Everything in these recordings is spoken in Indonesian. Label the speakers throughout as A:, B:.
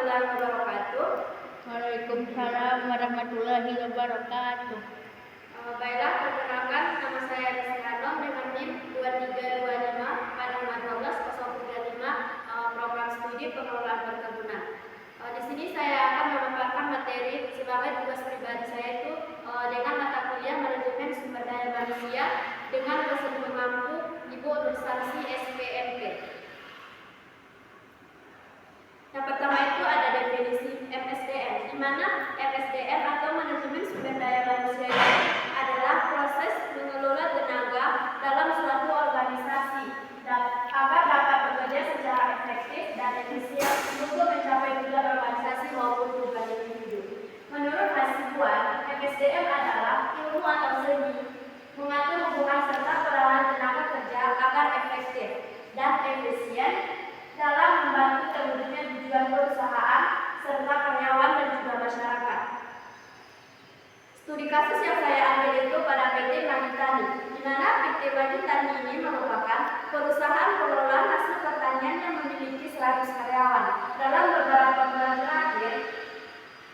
A: warahmatullahi wabarakatuh.
B: Waalaikumsalam warahmatullahi wabarakatuh.
A: Baiklah, perkenalkan nama saya Rizky Hanum dengan NIM 2325 program studi pengelolaan perkebunan. Di sini saya akan memaparkan materi sebagai tugas pribadi saya itu dengan mata kuliah manajemen sumber daya manusia dengan dosen pengampu Ibu Nursansi SPMP. Yang pertama itu ada definisi MSDM, di mana MSDM atau manajemen sumber daya manusia ini adalah proses mengelola tenaga dalam suatu organisasi agar dapat bekerja secara efektif dan efisien untuk mencapai tujuan organisasi maupun tujuan individu. Menurut Hasibuan, MSDM adalah ilmu atau seni mengatur hubungan serta peranan tenaga kerja agar efektif dan efisien dalam membantu terwujudnya tujuan perusahaan serta karyawan dan juga masyarakat. Studi kasus yang saya ambil itu pada PT Magitani, di mana PT Magitani ini merupakan perusahaan pengelolaan hasil pertanian yang memiliki 100 karyawan. Dalam beberapa bulan terakhir,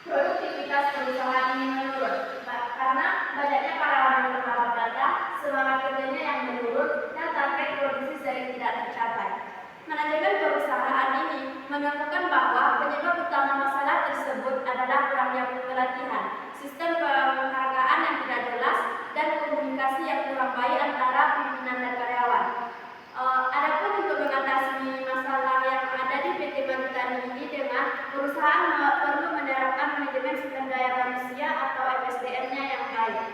A: produktivitas perusahaan ini menurun karena banyaknya karyawan yang terlambat datang, semangat kerjanya yang menurun, dan target produksi sering tidak tercapai. Manajemen perusahaan ini menemukan bahwa penyebab utama masalah tersebut adalah kurangnya pelatihan, sistem penghargaan yang tidak jelas, dan komunikasi yang kurang baik antara pimpinan dan karyawan. Adapun untuk mengatasi masalah yang ada di PT Magitani ini dengan perusahaan perlu menerapkan manajemen sumber daya manusia atau MSDM-nya yang baik.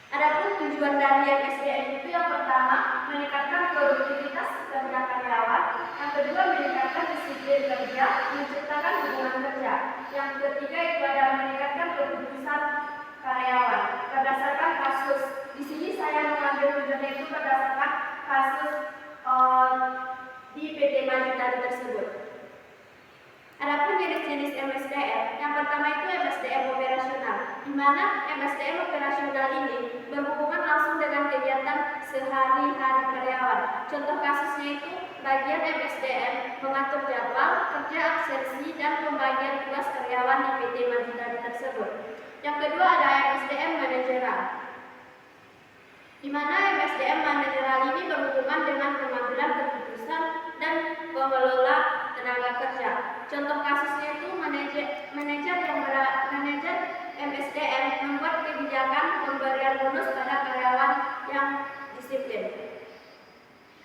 A: Adapun tujuan dari MSDM itu yang pertama meningkatkan produktivitas kerja karyawan, yang kedua meningkatkan disiplin kerja, menciptakan hubungan kerja, yang ketiga itu adalah meningkatkan keputusan karyawan. Berdasarkan kasus, di sini saya mengambil tujuan itu berdasarkan kasus di PT Magitani tersebut. Adapun jenis-jenis MSDM, yang pertama itu MSDM operasional, di mana MSDM operasional ini berhubungan langsung dengan kegiatan sehari-hari karyawan. Contoh kasusnya itu bagian MSDM mengatur jadwal, kerja absensi, dan pembagian tugas karyawan di PT Magitani tersebut. Yang kedua ada MSDM manajerial, di mana MSDM manajerial ini berhubungan dengan pengambilan keputusan dan pengelola tenaga kerja. Contoh kasusnya itu manajer MSDM membuat kebijakan pemberian bonus pada karyawan yang disiplin.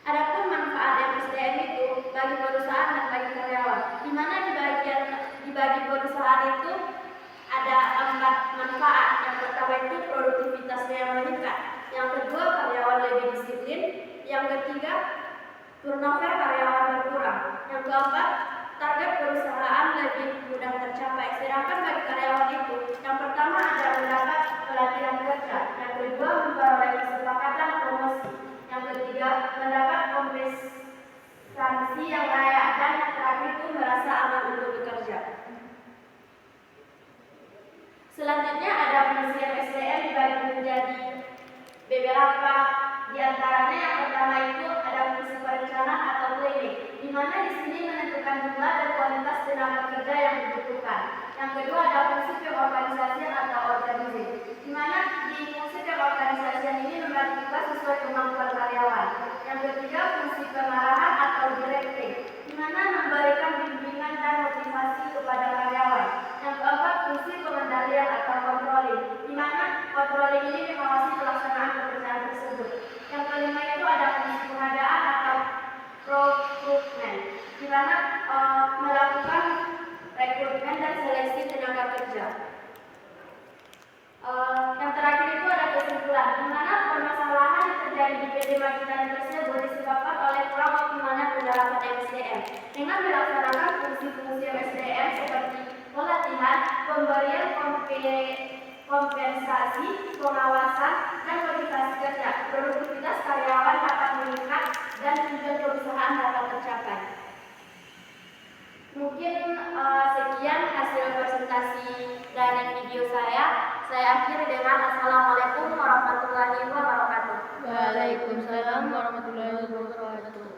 A: Adapun manfaat MSDM itu bagi perusahaan dan bagi karyawan, di mana di bagi perusahaan itu ada 4 manfaat. Yang pertama itu produktivitasnya yang meningkat, yang kedua karyawan lebih disiplin, yang ketiga turnover karyawan berkurang, yang keempat target perusahaan lebih mudah tercapai. Sedangkan bagi karyawan itu, yang pertama adalah mendapat pelatihan kerja, yang kedua memperoleh kesepakatan promosi, yang ketiga mendapat kompensasi yang layak, dan yang terakhir itu merasa aman untuk bekerja. Selanjutnya ada fungsi MSDM dibagi menjadi beberapa, di antaranya yang pertama itu ada fungsi perencanaan atau planning, di mana di sini menentukan jumlah dan kualitas tenaga kerja yang dibutuhkan. Yang kedua ada fungsi pengorganisasian atau organizing, di mana di fungsi pengorganisasian ini membagi tugas sesuai kemampuan karyawan. Yang ketiga fungsi pengarahan atau directing, di mana memberikan bimbingan dan motivasi kepada karyawan. Yang keempat fungsi pengendalian atau controlling, di mana controlling ini mengawasi pelaksanaan pekerjaan tersebut. Yang kelima itu ada fungsi pengadaan atau recruitment, di mana melakukan rekrutmen dan seleksi tenaga kerja. Yang terakhir itu ada kesimpulan, di mana permasalahan yang terjadi di PT Magitani tersebut disebabkan oleh kurang optimalnya penerapan MSDM. Dengan melaksanakan fungsi-fungsi MSDM seperti pelatihan, pemberian kompensasi, pengawasan, dan motivasi kerja, produktivitas karyawan dapat meningkat dan tujuan perusahaan dapat tercapai. Mungkin sekian hasil presentasi dari video saya. Saya akhiri dengan Assalamualaikum warahmatullahi wabarakatuh.
B: Waalaikumsalam warahmatullahi wabarakatuh.